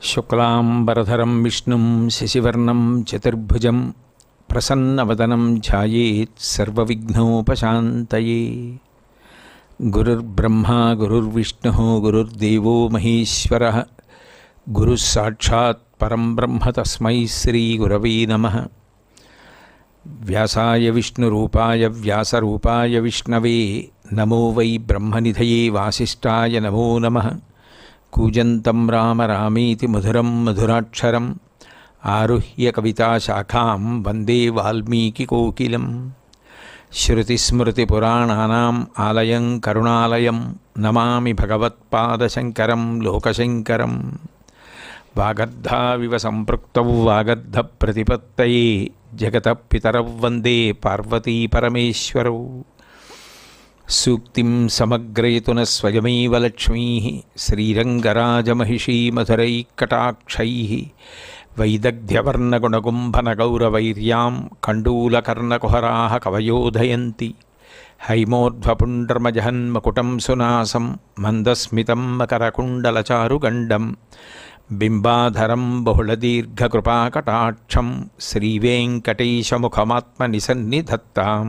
శుక్లాంబరధరం విష్ణుం శశివర్ణం చతుర్భుజం ప్రసన్నవదనం ధ్యాయేత్ సర్వవిఘ్నోపశాంతయే. గురుర్బ్రహ్మా గురుర్విష్ణుః గురుర్దేవో మహేశ్వరః గురుః సాక్షాత్ పరం బ్రహ్మ తస్మై శ్రీ గురవే నమః. వ్యాసాయ విష్ణురూపాయ వ్యాసరూపాయ విష్ణవే నమో వై బ్రహ్మనిధయే వాసిష్ఠాయ నమో నమః. కూజంతం రామ రామేతి మధురం మధురాక్షరం ఆరుహ్య కవితాశాఖాం వందే వాల్మీకికోకిలం. శృతిస్మృతిపురాణానాం ఆలయం కరుణాలయం నమామి భగవత్పాదశంకరం లోకశంకరం. వాగర్ధావివ సంపృక్తౌ వాగర్ధప్రతిపత్తయే జగతః పితరౌ వందే పార్వతీ పరమేశ్వరౌ. సూక్తిం సమగ్రయతున స్వయమేవ లక్ష్మీః శ్రీరంగరాజమహిషీ మధురైఃకటాక్షైః వైదగ్ధ్యవర్ణగుణగుంభనగౌరవైర్యాం కండూలకర్ణకుహరాः కవయోధయంతి. హైమోర్ధ్వపుండ్రమజహన్మకుటం సునాసం మందస్మితం మకరకుండలచారుగండం బింబాధరం బహుళదీర్ఘకృపాకటాక్షం శ్రీవేంకటేశముఖమాత్మనిసన్నిధత్తాం.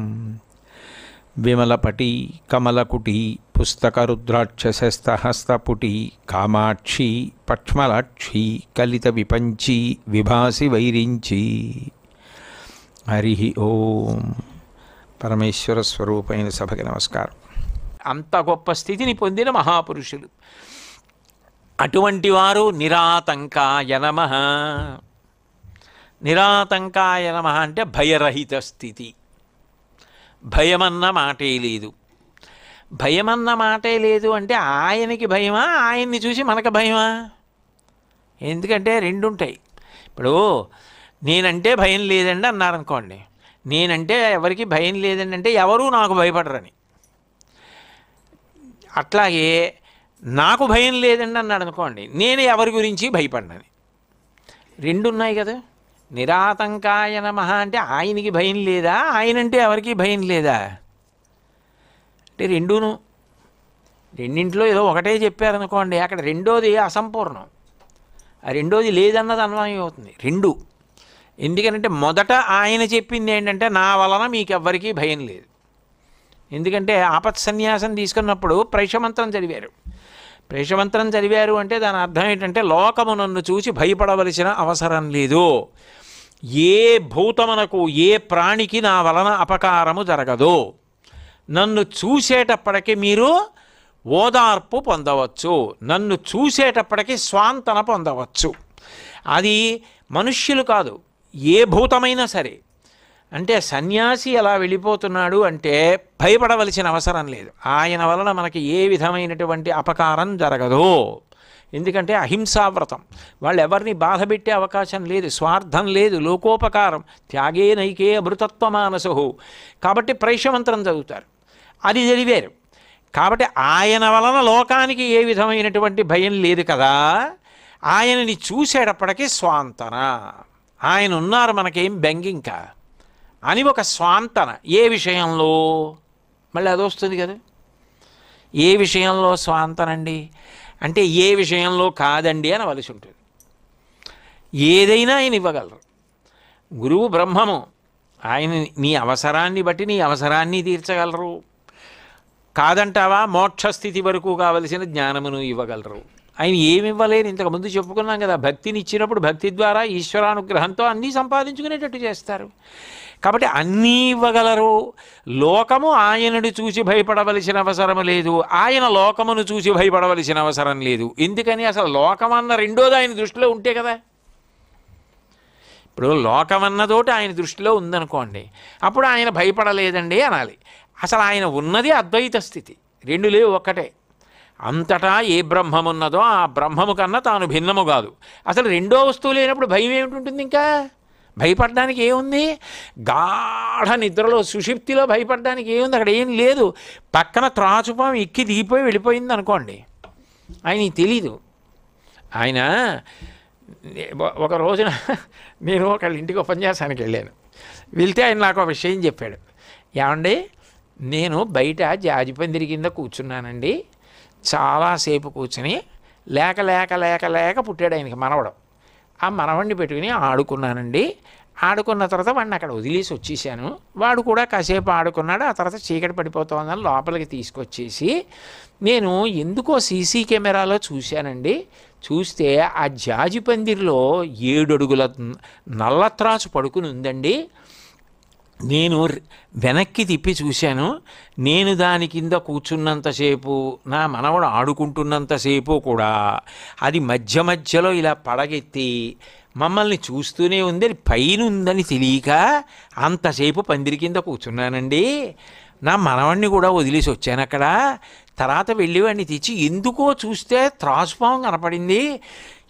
విమలపటి కమలకుటి పుస్తకరుద్రాక్షసస్తహస్తపుటి కామాక్షి పక్ష్మలాక్షి కలిత విపంచి విభాసి వైరించి. హరి ఓం. పరమేశ్వర స్వరూపైన సభకి నమస్కారం. అంత గొప్ప స్థితిని పొందిన మహాపురుషులు అటువంటి వారు. నిరాతంకాయ నమః. నిరాతంకాయ నమః అంటే భయరహిత స్థితి. భయమన్న మాటే లేదు. భయమన్న మాటే లేదు అంటే ఆయనకి భయమా, ఆయన్ని చూసి మనకు భయమా? ఎందుకంటే రెండు ఉంటాయి. ఇప్పుడు నేనంటే భయం లేదండి అన్నారనుకోండి, నేనంటే ఎవరికి భయం లేదండి అంటే ఎవరూ నాకు భయపడరని. అట్లాగే నాకు భయం లేదండి అన్నాడు అనుకోండి, నేను ఎవరి గురించి భయపడనని. రెండు ఉన్నాయి కదా. నిరాతంకాయ నమః అంటే ఆయనకి భయం లేదా, ఆయనంటే ఎవరికి భయం లేదా అంటే రెండూను. రెండింట్లో ఏదో ఒకటే చెప్పారనుకోండి, అక్కడ రెండోది అసంపూర్ణం. ఆ రెండోది లేదన్నది అన్వయం అవుతుంది. రెండు ఎందుకనంటే మొదట ఆయన చెప్పింది ఏంటంటే నా వలన మీకెవ్వరికీ భయం లేదు. ఎందుకంటే ఆపత్ సన్యాసం తీసుకున్నప్పుడు ప్రైషమంత్రం చదివారు. ప్రైషమంత్రం చదివారు అంటే దాని అర్థం ఏంటంటే లోకము నన్ను చూసి భయపడవలసిన అవసరం లేదు. ఏ భూతమునకు ఏ ప్రాణికి నా వలన అపకారము జరగదు. నన్ను చూసేటప్పటికి మీరు ఓదార్పు పొందవచ్చు, నన్ను చూసేటప్పటికి స్వాంతన పొందవచ్చు. అది మనుష్యులు కాదు, ఏ భూతమైనా సరే. అంటే సన్యాసి ఎలా వెళ్ళిపోతున్నాడు అంటే భయపడవలసిన అవసరం లేదు. ఆయన వలన మనకి ఏ విధమైనటువంటి అపకారం జరగదు. ఎందుకంటే అహింసావ్రతం. వాళ్ళు ఎవరిని బాధ పెట్టే అవకాశం లేదు, స్వార్థం లేదు, లోకోపకారం, త్యాగే నైకే అమృతత్వ మానసు. కాబట్టి ప్రైషమంత్రం చదువుతారు, అది చదివారు. కాబట్టి ఆయన వలన లోకానికి ఏ విధమైనటువంటి భయం లేదు కదా. ఆయనని చూసేటప్పటికీ స్వాంతన, ఆయన ఉన్నారు మనకేం బెంగింక అని ఒక స్వాంతన. ఏ విషయంలో మళ్ళీ అది వస్తుంది కదా. ఏ విషయంలో స్వాంతనండి అంటే ఏ విషయంలో కాదండి అని వలసి ఉంటుంది. ఏదైనా ఆయన ఇవ్వగలరు. గురువు బ్రహ్మము, ఆయన నీ అవసరాన్ని బట్టి నీ అవసరాన్ని తీర్చగలరు. కాదంటావా, మోక్షస్థితి వరకు కావలసిన జ్ఞానమును ఇవ్వగలరు. ఆయన ఏమి ఇవ్వలేరు. ఇంతకుముందు చెప్పుకున్నాం కదా, భక్తిని ఇచ్చినప్పుడు భక్తి ద్వారా ఈశ్వరానుగ్రహంతో అన్నీ సంపాదించుకునేటట్టు చేస్తారు. కాబట్టి అన్నీ ఇవ్వగలరు. లోకము ఆయనను చూసి భయపడవలసిన అవసరం లేదు, ఆయన లోకమును చూసి భయపడవలసిన అవసరం లేదు. ఎందుకని? అసలు లోకమన్న రెండోది ఆయన దృష్టిలో ఉంటే కదా. ఇప్పుడు లోకమన్నతోటి ఆయన దృష్టిలో ఉందనుకోండి, అప్పుడు ఆయన భయపడలేదండి అనాలి. అసలు ఆయన ఉన్నది అద్వైత స్థితి, రెండు లేవు, ఒక్కటే. అంతటా ఏ బ్రహ్మమున్నదో ఆ బ్రహ్మము కన్నా తాను భిన్నము కాదు. అసలు రెండో వస్తువు లేనప్పుడు భయం ఏమిటి? ఇంకా భయపడడానికి ఏముంది? గాఢ నిద్రలో సుషిప్తిలో భయపడడానికి ఏముంది? అక్కడ ఏం లేదు. పక్కన త్రాచుపాము ఎక్కి దిగిపోయి వెళ్ళిపోయింది అనుకోండి, ఆయనకి తెలీదు. ఆయన ఒక రోజున నేను ఒకళ్ళ ఇంటికి ఉపన్యాసానికి వెళ్ళాను. వెళ్తే ఆయన నాకు ఒక విషయం చెప్పాడు. ఏమండి, నేను బయట జాజిపందిరి కింద కూర్చున్నానండి, చాలాసేపు కూర్చుని లేక లేక లేక లేక పుట్టాడు ఆయనకి మనవడు. ఆ మనవడిని పెట్టుకుని ఆడుకున్నానండి. ఆడుకున్న తర్వాత వాడిని అక్కడ వదిలేసి వచ్చేసాను. వాడు కూడా కాసేపు ఆడుకున్నాడు. ఆ తర్వాత చీకటి పడిపోతుందని లోపలికి తీసుకొచ్చేసి నేను ఎందుకో సీసీ కెమెరాలో చూశానండి. చూస్తే ఆ జాజి పందిరిలో 7 అడుగుల నల్లత్రాసు పడుకుని ఉందండి. నేను వెనక్కి తిప్పి చూశాను. నేను దాని కింద కూర్చున్నంతసేపు, నా మనవడు ఆడుకుంటున్నంతసేపు కూడా అది మధ్య మధ్యలో ఇలా పడగెత్తి మమ్మల్ని చూస్తూనే ఉంది. అది పైన ఉందని తెలియక అంతసేపు పందిరి కింద కూర్చున్నానండి. నా మనవడిని కూడా వదిలేసి వచ్చాను అక్కడ. తర్వాత వెళ్ళి వాడిని తెచ్చి ఎందుకో చూస్తే త్రాసుపాము కనపడింది.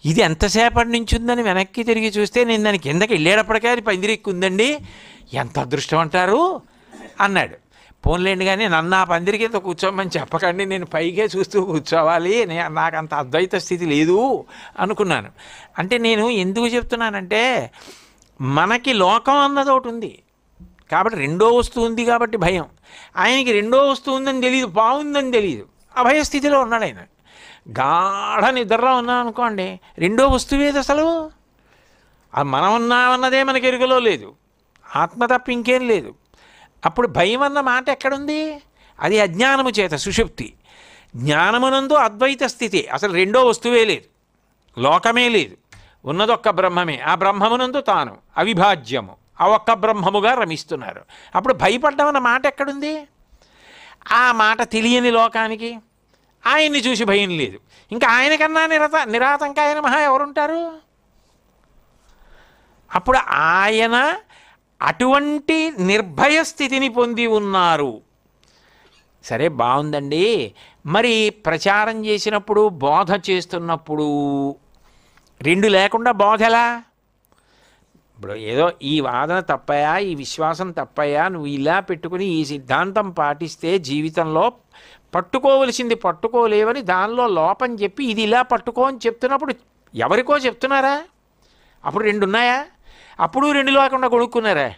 ఇది ఎంతసేపటి నుంచి ఉందని వెనక్కి తిరిగి చూస్తే నేను దాని కిందకి వెళ్ళేటప్పటికే అది పందిరి ఎక్కువ ఉందండి. ఎంత అదృష్టం అంటారు అన్నాడు. పోన్లేండి కానీ నన్ను ఆ పందిరి కింద కూర్చోమని చెప్పకండి, నేను పైకే చూస్తూ కూర్చోవాలి, నాకు అంత అద్వైత స్థితి లేదు అనుకున్నాను. అంటే నేను ఎందుకు చెప్తున్నానంటే మనకి లోకం అన్నది ఒకటి ఉంది కాబట్టి రెండో వస్తువు ఉంది కాబట్టి భయం. ఆయనకి రెండో వస్తువు ఉందని తెలియదు, బాగుందని తెలియదు, అభయస్థితిలో ఉన్నాడు ఆయన. గాఢ నిద్రలో ఉన్నాం అనుకోండి, రెండో వస్తువు ఏది అసలు? మనం ఉన్నామన్నదే మనకి ఎరుకలో లేదు, ఆత్మ తప్ప ఇంకేం లేదు. అప్పుడు భయం అన్న మాట ఎక్కడుంది? అది అజ్ఞానము చేత సుషుప్తి. జ్ఞానమునందు అద్వైత స్థితి, అసలు రెండో వస్తువే లేదు, లోకమే లేదు, ఉన్నదొక్క బ్రహ్మమే. ఆ బ్రహ్మమునందు తాను అవిభాజ్యము, ఆ ఒక్క బ్రహ్మముగా రమిస్తున్నారు. అప్పుడు భయపడ్డం అన్న మాట ఎక్కడుంది? ఆ మాట తెలియని లోకానికి ఆయన్ని చూసి భయం లేదు. ఇంకా ఆయనకన్నా నిరాతంకాయన మహా ఎవరుంటారు? అప్పుడు ఆయన అటువంటి నిర్భయ స్థితిని పొంది ఉన్నారు. సరే, బాగుందండి. మరి ప్రచారం చేసినప్పుడు, బోధ చేస్తున్నప్పుడు రెండు లేకుండా బోధ ఎలా? ఇప్పుడు ఏదో ఈ వాదన తప్పయా, ఈ విశ్వాసం తప్పయా, నువ్వు ఇలా పెట్టుకుని ఈ సిద్ధాంతం పాటిస్తే జీవితంలో పట్టుకోవలసింది పట్టుకోలేవని దానిలో లోపం చెప్పి ఇది ఇలా పట్టుకో అని చెప్తున్నప్పుడు ఎవరికో చెప్తున్నారా? అప్పుడు రెండు ఉన్నాయా? అప్పుడు రెండు లేకుండా కొనుక్కున్నారా?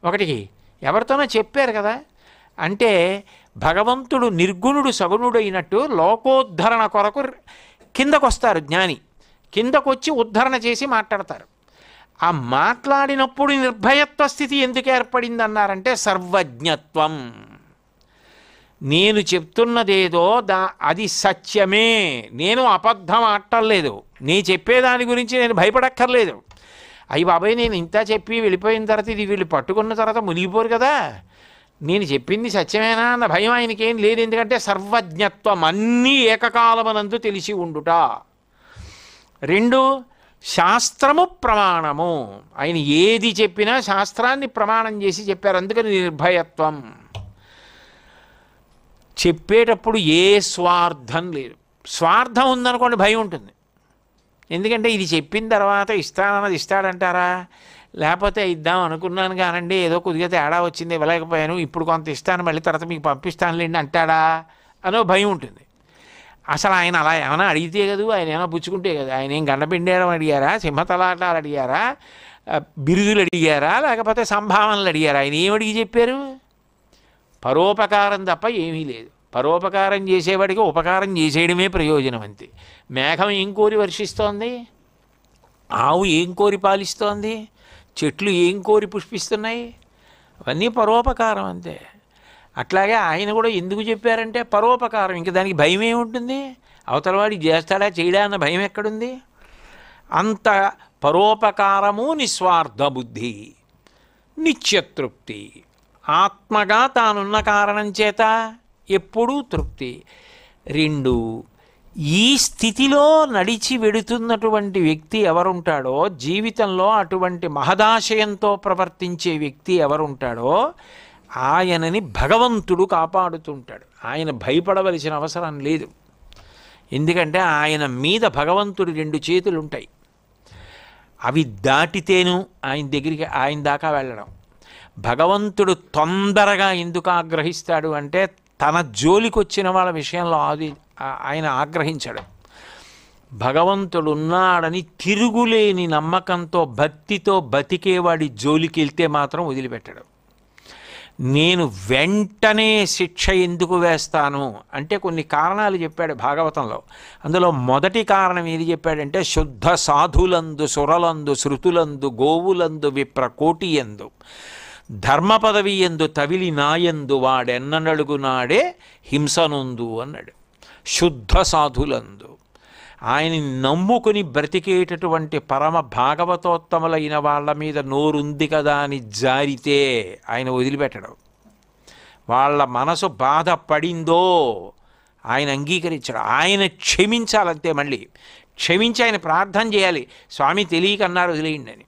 ఒకటికి ఎవరితోనో చెప్పారు కదా. అంటే భగవంతుడు నిర్గుణుడు సగుణుడు అయినట్టు లోకోద్ధరణ కొరకు కిందకొస్తారు జ్ఞాని. కిందకొచ్చి ఉద్ధరణ చేసి మాట్లాడతారు. ఆ మాట్లాడినప్పుడు నిర్భయత్వ స్థితి ఎందుకు ఏర్పడింది అన్నారంటే సర్వజ్ఞత్వం. నేను చెప్తున్నదేదో అది సత్యమే, నేను అబద్ధం ఆడలేదు, నీ చెప్పేదాని గురించి నేను భయపడక్కర్లేదు. అయ్యి బాబాయ్, నేను ఇంత చెప్పి వెళ్ళిపోయిన తర్వాత ఇది వీళ్ళు పట్టుకున్న తర్వాత మునిగిపోరు కదా, నేను చెప్పింది సత్యమేనా అన్న భయం ఆయనకేం లేదు. ఎందుకంటే సర్వజ్ఞత్వం, అన్నీ ఏకకాలమనందు తెలిసి ఉండుట. రెండు, శాస్త్రము ప్రమాణము. ఆయన ఏది చెప్పినా శాస్త్రాన్ని ప్రమాణం చేసి చెప్పారు. అందుకని నిర్భయత్వం. చెప్పేటప్పుడు ఏ స్వార్థం లేదు. స్వార్థం ఉందనుకోండి భయం ఉంటుంది. ఎందుకంటే ఇది చెప్పిన తర్వాత ఇస్తానన్నది ఇస్తాడంటారా, లేకపోతే ఇద్దాం అనుకున్నాను కానండి ఏదో కొద్దిగా తేడా వచ్చింది ఇవ్వలేకపోయాను, ఇప్పుడు కొంత ఇస్తాను మళ్ళీ తర్వాత మీకు పంపిస్తానులేండి అంటాడా అనో భయం ఉంటుంది. అసలు ఆయన అలా ఏమైనా అడిగితే కదా, ఆయన ఏమైనా పుచ్చుకుంటే కదా. ఆయన ఏం గండపిండేయడం అడిగారా, సింహతలాటాలు అడిగారా, బిరుదులు అడిగారా, లేకపోతే సంభావనలు అడిగారా? ఆయన ఏం అడిగి చెప్పారు? పరోపకారం తప్ప ఏమీ లేదు. పరోపకారం చేసేవాడికి ఉపకారం చేసేయడమే ప్రయోజనం అంతే. మేఘం ఏం కోరి వర్షిస్తోంది? ఆవు ఏం కోరి పాలిస్తోంది? చెట్లు ఏం కోరి పుష్పిస్తున్నాయి? అవన్నీ పరోపకారం అంతే. అట్లాగే ఆయన కూడా ఎందుకు చెప్పారంటే పరోపకారం. ఇంక దానికి భయం ఏముంటుంది? అవతలవాడికి చేస్తాడా చేయడా అన్న భయం ఎక్కడుంది? అంత పరోపకారము, నిస్వార్థ బుద్ధి, నిత్యతృప్తి, ఆత్మగా తానున్న కారణం చేత ఎప్పుడూ తృప్తి. రెండు, ఈ స్థితిలో నడిచి వెడుతున్నటువంటి వ్యక్తి ఎవరుంటాడో, జీవితంలో అటువంటి మహదాశయంతో ప్రవర్తించే వ్యక్తి ఎవరుంటాడో ఆయనని భగవంతుడు కాపాడుతుంటాడు. ఆయన భయపడవలసిన అవసరం లేదు. ఎందుకంటే ఆయన మీద భగవంతుడి 2 చేతులు ఉంటాయి. అవి దాటితేను ఆయన దాకా వెళ్ళడం. భగవంతుడు తొందరగా ఎందుకు ఆగ్రహిస్తాడు అంటే తన జోలికొచ్చిన వాళ్ళ విషయంలో ఆయన ఆగ్రహించడు. భగవంతుడు ఉన్నాడని తిరుగులేని నమ్మకంతో భక్తితో బతికేవాడి జోలికి వెళ్తే మాత్రం వదిలిపెట్టడు. నేను వెంటనే శిక్ష ఎందుకు వేస్తాను అంటే కొన్ని కారణాలు చెప్పాడు భాగవతంలో. అందులో మొదటి కారణం ఏది చెప్పాడంటే, శుద్ధ సాధులందు సురలందు శృతులందు గోవులందు విప్ర కోటియందు ధర్మ పదవి ఎందు తవిలి నాయందు వాడెన్ననడుగు నాడే హింసనుందు అన్నాడు. శుద్ధ సాధులందు ఆయన్ని నమ్ముకుని బ్రతికేటటువంటి పరమ భాగవతోత్తములైన వాళ్ళ మీద నోరుంది కదా అని జారితే ఆయన వదిలిపెట్టడం. వాళ్ళ మనసు బాధపడిందో ఆయన అంగీకరించడం, ఆయన క్షమించాలంతే. మళ్ళీ క్షమించి ఆయన ప్రార్థన చేయాలి, స్వామి తెలియక అన్నారు వదిలేయండి అని.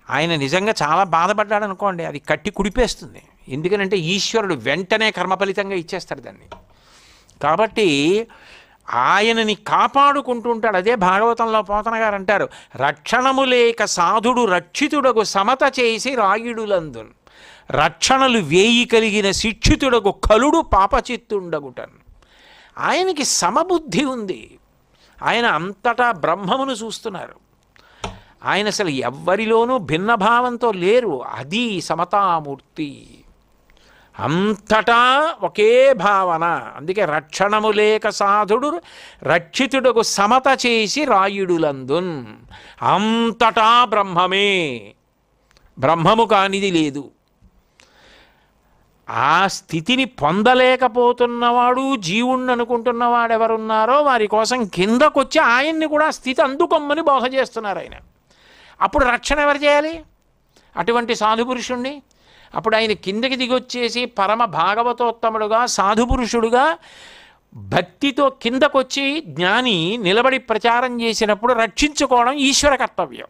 ఆయన నిజంగా చాలా బాధపడ్డాడు అనుకోండి, అది కట్టి కుడిపేస్తుంది. ఎందుకనంటే ఈశ్వరుడు వెంటనే కర్మ ఫలితంగా ఇచ్చేస్తాడు దాన్ని. కాబట్టి ఆయనని కాపాడుకుంటుంటాడు. అదే భాగవతంలో పోతన గారు అంటారు, రక్షణము లేక సాధుడు రక్షితుడగు సమత చేసి రాయుడులందు రక్షణలు వేయి కలిగిన శిక్షితుడగు కలుడు పాపచిత్తుండగుటన్. ఆయనకి సమబుద్ధి ఉంది, ఆయన అంతటా బ్రహ్మమును చూస్తున్నారు, ఆయన అసలు ఎవ్వరిలోనూ భిన్నభావంతో లేరు. అది సమతామూర్తి, అంతటా ఒకే భావన. అందుకే రక్షణము లేక సాధుడు రక్షితుడకు సమత చేసి రాయుడులందున్. అంతటా బ్రహ్మమే, బ్రహ్మము కానిది లేదు. ఆ స్థితిని పొందలేకపోతున్నవాడు జీవుణ్ణి అనుకుంటున్నవాడు ఎవరున్నారో వారి కోసం కిందకొచ్చి ఆయన్ని కూడా స్థితి అందుకొమ్మని బోధ చేస్తున్నారు ఆయన. అప్పుడు రక్షణ ఎవరు చేయాలి? అటువంటి సాధుపురుషుణ్ణి. అప్పుడు ఆయన కిందకి దిగొచ్చేసి పరమ భాగవతోత్తముడుగా సాధుపురుషుడుగా భక్తితో కిందకొచ్చి జ్ఞాని నిలబడి ప్రచారం చేసినప్పుడు రక్షించుకోవడం ఈశ్వర కర్తవ్యం.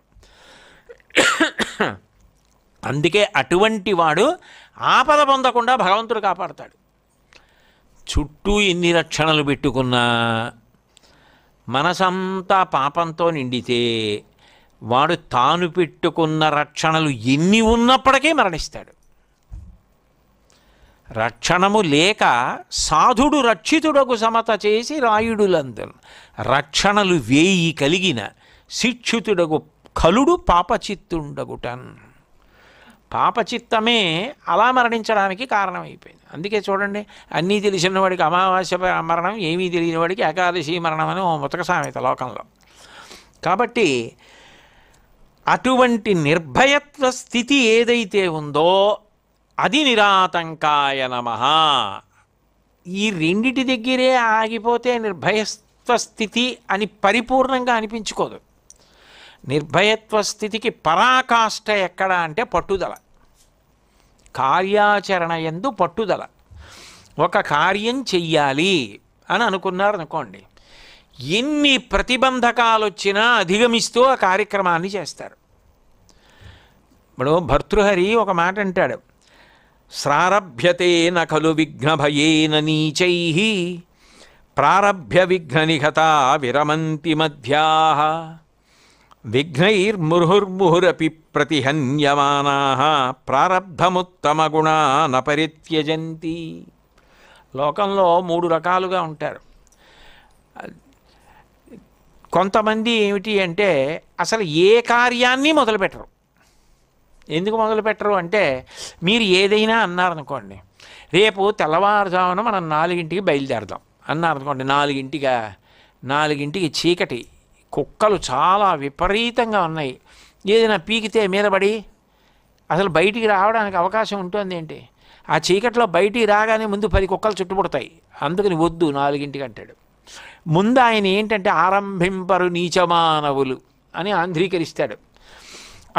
అందుకే అటువంటి వాడు ఆపద పొందకుండా భగవంతుడు కాపాడతాడు. చుట్టూ ఎన్ని రక్షణలు పెట్టుకున్నా మనసంతా పాపంతో నిండితే వాడు తాను పెట్టుకున్న రక్షణలు ఎన్ని ఉన్నప్పటికీ మరణిస్తాడు. రక్షణము లేక సాధుడు రక్షితుడకు సమత చేసి రాయుడులందరు రక్షణలు వేయి కలిగిన శిక్షితుడకు కలుడు పాపచిత్తుండగుటన్. పాపచిత్తమే అలా మరణించడానికి కారణమైపోయింది. అందుకే చూడండి, అన్నీ తెలిసిన వాడికి అమావాస్య మరణం, ఏమీ తెలియని వాడికి ఏకాదశి మరణం అని ఓ ముతక సామెత లోకంలో. కాబట్టి అటువంటి నిర్భయత్వ స్థితి ఏదైతే ఉందో అది నిరాతంకాయ నమః. ఈ రెండిటి దగ్గరే ఆగిపోతే నిర్భయత్వ స్థితి అని పరిపూర్ణంగా అనిపించుకోదు. నిర్భయత్వ స్థితికి పరాకాష్ట ఎక్కడ అంటే పట్టుదల, కార్యాచరణ యందు పట్టుదల. ఒక కార్యం చెయ్యాలి అని అనుకున్నారనుకోండి, ఎన్ని ప్రతిబంధకాలు వచ్చినా అధిగమిస్తూ ఆ కార్యక్రమాన్ని చేస్తారు. ఇప్పుడు భర్తృహరి ఒక మాట అంటాడు, శ్రారభ్యతే నఖలు విఘ్నభయేన నీచైః ప్రారభ్య విఘ్ననిహత విరమంతి మధ్యాః విఘ్నైర్ముహుర్ముహురపి ప్రతిహన్యమానాః ప్రారబ్ధముత్తమగుణా న పరిత్యజంతి. లోకంలో 3 రకాలుగా ఉంటారు. కొంతమంది ఏమిటి అంటే అసలు ఏ కార్యాన్ని మొదలుపెట్టరు. ఎందుకు మొదలుపెట్టరు అంటే, మీరు ఏదైనా అన్నారనుకోండి, రేపు తెల్లవారుజామున మనం 4ంటికి బయలుదేరదాం అన్నారనుకోండి, 4ంటికి చీకటి, కుక్కలు చాలా విపరీతంగా ఉన్నాయి, ఏదైనా పీకితే మీద పడి అసలు బయటికి రావడానికి అవకాశం ఉంటుంది ఏంటి? ఆ చీకట్లో బయటికి రాగానే ముందు 10 కుక్కలు చుట్టుముడతాయి, అందుకని వద్దు 4ంటికి అంటాడు. ముందు ఆయన ఏంటంటే ఆరంభింపరు నీచమానవులు అని ఆంధ్రీకరిస్తాడు.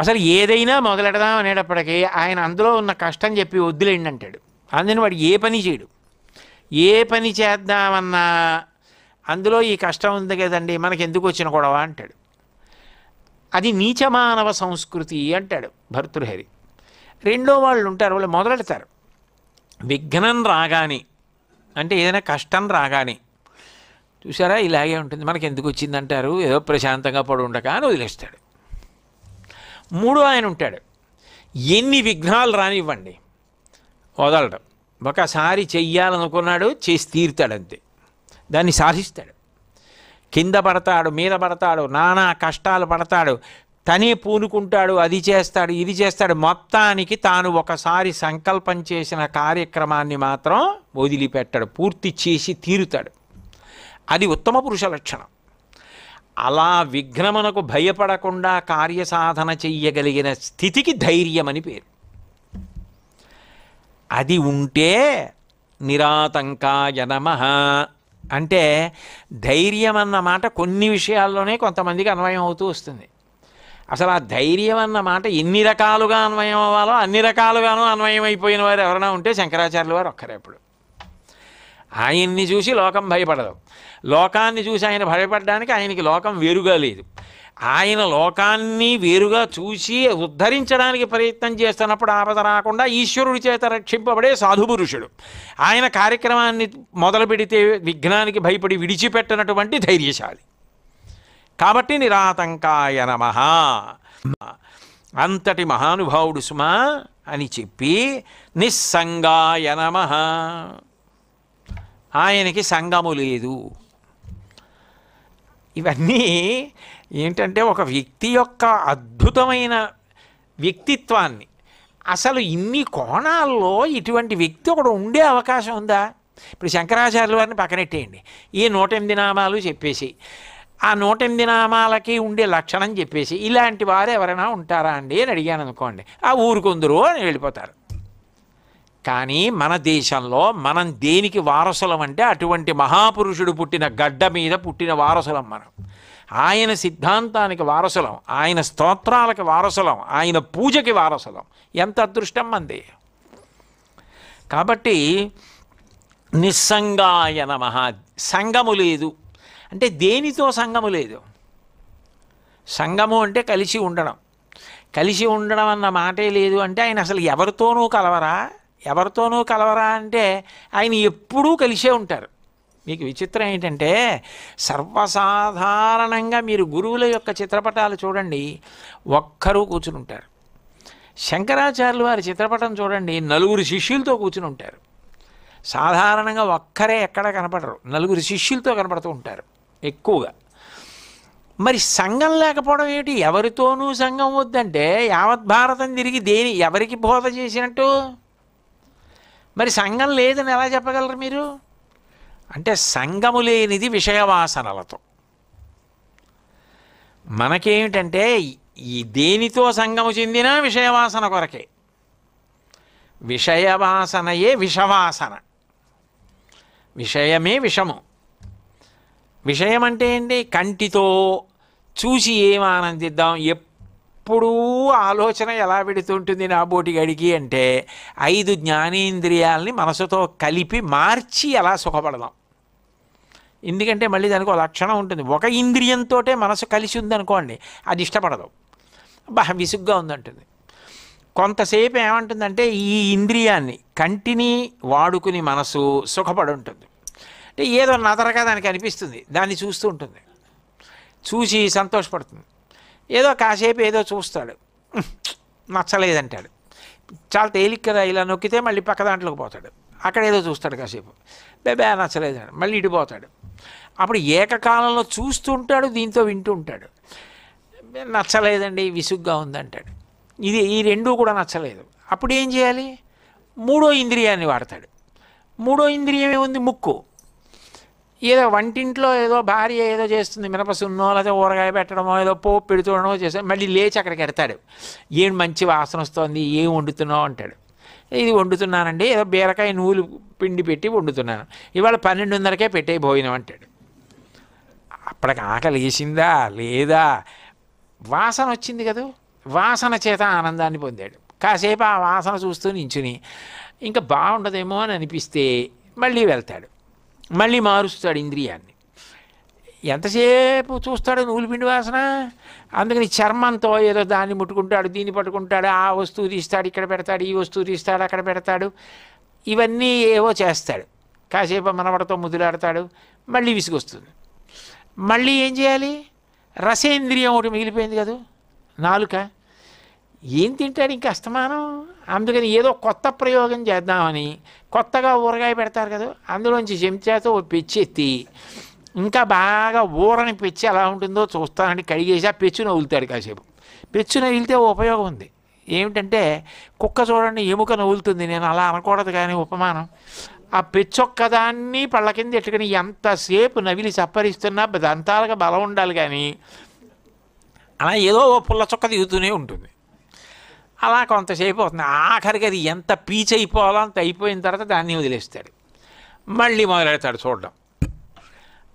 అసలు ఏదైనా మొదలెడదాం అనేటప్పటికీ ఆయన అందులో ఉన్న కష్టం చెప్పి వద్దులేండి అంటాడు. అందుకని వాడు ఏ పని చేయడు. ఏ పని చేద్దామన్నా అందులో ఈ కష్టం ఉంది కదండి, మనకి ఎందుకు వచ్చిన గొడవ అంటాడు. అది నీచమానవ సంస్కృతి అంటాడు భర్తృహరి. రెండో వాళ్ళు ఉంటారు, వాళ్ళు మొదలెడతారు. విఘ్నం రాగానే అంటే ఏదైనా కష్టం రాగానే, చూసారా ఇలాగే ఉంటుంది, మనకి ఎందుకు వచ్చిందంటారు, ఏదో ప్రశాంతంగా పడి ఉండక అని వదిలేస్తాడు. మూడో ఆయన ఉంటాడు, ఎన్ని విఘ్నాలు రానివ్వండి వదలడం. ఒకసారి చెయ్యాలనుకున్నాడు, చేసి తీరుతాడంతే, దాన్ని సాధిస్తాడు. కింద పడతాడు, మీద పడతాడు, నానా కష్టాలు పడతాడు, తనే పూనుకుంటాడు, అది చేస్తాడు, ఇది చేస్తాడు. మొత్తానికి తాను ఒకసారి సంకల్పం చేసిన కార్యక్రమాన్ని మాత్రం వదిలిపెట్టాడు, పూర్తి చేసి తీరుతాడు. అది ఉత్తమ పురుష లక్షణం. అలా విఘ్నమునకు భయపడకుండా కార్యసాధన చెయ్యగలిగిన స్థితికి ధైర్యం అని పేరు. అది ఉంటే నిరాతంకాయ నమః అంటే ధైర్యం అన్న మాట కొన్ని విషయాల్లోనే కొంతమందికి అన్వయం అవుతూ వస్తుంది. అసలు ఆ ధైర్యం అన్న మాట ఎన్ని రకాలుగా అన్వయం అవ్వాలో అన్ని రకాలుగానూ అన్వయం అయిపోయిన వారు ఎవరైనా ఉంటే శంకరాచార్యుల వారు ఒక్కరే. ఎప్పుడు ఆయన్ని చూసి లోకం భయపడదు, లోకాన్ని చూసి ఆయన భయపడడానికి ఆయనకి లోకం వేరుగా లేదు. ఆయన లోకాన్ని వేరుగా చూసి ఉద్ధరించడానికి ప్రయత్నం చేస్తున్నప్పుడు ఆపద రాకుండా ఈశ్వరుడి చేత రక్షింపబడే సాధుపురుషుడు. ఆయన కార్యక్రమాన్ని మొదలు పెడితే విఘ్నానికి భయపడి విడిచిపెట్టినటువంటి ధైర్యశాలి. కాబట్టి నిరాతంకాయ నమః, అంతటి మహానుభావుడు సుమా అని చెప్పి నిస్సంగాయ నమః, ఆయనకి సంగము లేదు. ఇవన్నీ ఏంటంటే ఒక వ్యక్తి యొక్క అద్భుతమైన వ్యక్తిత్వాన్ని, అసలు ఇన్ని కోణాల్లో ఇటువంటి వ్యక్తి ఒకడు ఉండే అవకాశం ఉందా? ఇప్పుడు శంకరాచార్యుల వారిని పక్కనెట్టేయండి, ఈ 108 నామాలు చెప్పేసి ఆ 108 నామాలకి ఉండే లక్షణం చెప్పేసి ఇలాంటి వారు ఎవరైనా ఉంటారా అండి అని అడిగాను అనుకోండి, ఆ ఊరుకుందరు అని వెళ్ళిపోతారు. కానీ మన దేశంలో మనం దేనికి వారసులం అంటే అటువంటి మహాపురుషుడు పుట్టిన గడ్డ మీద పుట్టిన వారసులం మనం. ఆయన సిద్ధాంతానికి వారసులం, ఆయన స్తోత్రాలకి వారసులం, ఆయన పూజకి వారసులం. ఎంత అదృష్టం మంది. కాబట్టి నిస్సంగాయ నమః, సంగము లేదు అంటే దేనితో సంగము లేదు? సంగము అంటే కలిసి ఉండడం. కలిసి ఉండడం అన్న మాటే లేదు అంటే ఆయన అసలు ఎవరితోనూ కలవరా? ఎవరితోనూ కలవరా అంటే ఆయన ఎప్పుడూ కలిసే ఉంటారు. మీకు విచిత్రం ఏంటంటే సర్వసాధారణంగా మీరు గురువుల యొక్క చిత్రపటాలు చూడండి, ఒక్కరూ కూర్చుని ఉంటారు. శంకరాచార్యులు వారి చిత్రపటం చూడండి, 4 శిష్యులతో కూర్చుని ఉంటారు. సాధారణంగా ఒక్కరే ఎక్కడ కనపడరు, 4 శిష్యులతో కనపడుతూ ఉంటారు ఎక్కువగా. మరి సంఘం లేకపోవడం ఏమిటి? ఎవరితోనూ సంఘం వద్దంటే యావత్ భారతం తిరిగి ఎవరికి బోధ చేసినట్టు? మరి సంఘం లేదని ఎలా చెప్పగలరు మీరు? అంటే సంఘము లేనిది విషయవాసనలతో. మనకేమిటంటే ఈ దేనితో సంఘము చెందినా విషయవాసన కొరకే. విషయవాసనయే విషవాసన, విషయమే విషము. విషయం అంటే ఏంటి? కంటితో చూసి ఏం ఆనందిద్దాం, ఎప్పుడూ ఆలోచన ఎలా పెడుతుంటుంది నా బోటి గడికి అంటే 5 జ్ఞానేంద్రియాలని మనసుతో కలిపి మార్చి ఎలా సుఖపడదాం. ఎందుకంటే మళ్ళీ దానికి ఒక లక్షణం ఉంటుంది. ఒక ఇంద్రియంతో మనసు కలిసి ఉందనుకోండి, అది ఇష్టపడదు, విసుగ్గా ఉందంటుంది. కొంతసేపు ఏమంటుందంటే ఈ ఇంద్రియాన్ని కంటిని వాడుకుని మనసు సుఖపడి ఉంటుంది. అంటే ఏదో నదరగా దానికి అనిపిస్తుంది, దాన్ని చూస్తూ ఉంటుంది, చూసి సంతోషపడుతుంది. ఏదో కాసేపు ఏదో చూస్తాడు, నచ్చలేదంటాడు. చాలా తేలిక కదా, ఇలా నొక్కితే మళ్ళీ పక్క దాంట్లోకి పోతాడు, అక్కడ ఏదో చూస్తాడు కాసేపు, బేబే నచ్చలేదండి, మళ్ళీ ఇటుపోతాడు. అప్పుడు ఏకకాలంలో చూస్తూ ఉంటాడు, దీంతో వింటూ ఉంటాడు. నచ్చలేదండి, విసుగ్గా ఉందంటాడు. ఈ రెండూ కూడా నచ్చలేదు. అప్పుడు ఏం చేయాలి? 3వ ఇంద్రియాన్ని వాడతాడు. 3వ ఇంద్రియం ఏముంది? ముక్కు. ఏదో వంటింట్లో ఏదో భార్య ఏదో చేస్తుంది, మినపసున్నో లేదా ఊరగాయ పెట్టడమో ఏదో పోపు పెడుతుండమో చేస్తాడు, మళ్ళీ లేచి అక్కడికి ఎడతాడు. ఏం మంచి వాసన వస్తుంది, ఏం వండుతున్నావు అంటాడు. ఇది వండుతున్నానండి, ఏదో బీరకాయ నూలు పిండి పెట్టి వండుతున్నాను, ఇవాళ 12:30కే పెట్టే భోజనం అంటాడు. అప్పటికి ఆకలి వేసిందా లేదా? వాసన వచ్చింది కదా, వాసన చేత ఆనందాన్ని పొందాడు. కాసేపు ఆ వాసన చూస్తూ నించుని ఇంకా బాగుండదేమో అని అనిపిస్తే మళ్ళీ వెళ్తాడు, మళ్ళీ మారుస్తాడు ఇంద్రియాన్ని. ఎంతసేపు చూస్తాడు నూలుపిండి వాసన? అందుకని చర్మంతో ఏదో దాన్ని ముట్టుకుంటాడు, దీన్ని పట్టుకుంటాడు, ఆ వస్తువు తీస్తాడు ఇక్కడ పెడతాడు, ఈ వస్తువు తీస్తాడు అక్కడ పెడతాడు, ఇవన్నీ ఏవో చేస్తాడు. కాసేపు మనవడతో ముద్దులాడతాడు, మళ్ళీ విసుగొస్తుంది. మళ్ళీ ఏం చేయాలి? రసేంద్రియం ఒకటి మిగిలిపోయింది కదా, నాలుక. ఏం తింటాడు ఇంకా అస్తమానం? అందుకని ఏదో కొత్త ప్రయోగం చేద్దామని కొత్తగా ఊరగాయ పెడతారు కదా, అందులోంచి చెంచాతో పెచ్చెత్తి ఇంకా బాగా ఊరని పెచ్చి ఎలా ఉంటుందో చూస్తానండి, కడిగేసి ఆ పెచ్చు నవ్వులుతాడు కాసేపు. పెచ్చు నవ్విలితే ఉపయోగం ఉంది. ఏమిటంటే కుక్క చూడండి ఎముక నవ్వులుతుంది, నేను అలా అనకూడదు కానీ ఉపమానం. ఆ పెచ్చొక్కదాన్ని పళ్ళ కింద ఎట్టుకుని ఎంతసేపు నవిలి సప్పరిస్తున్నా దంతాలుగా బలం ఉండాలి, కానీ అలా ఏదో పుల్ల చొక్క దిగుతూనే ఉంటుంది. అలా కొంతసేపు అవుతుంది. ఆఖరికి అది ఎంత పీచ్ అయిపోవాలో అంత అయిపోయిన తర్వాత దాన్ని వదిలేస్తాడు. మళ్ళీ మొదలెడతాడు చూడడం.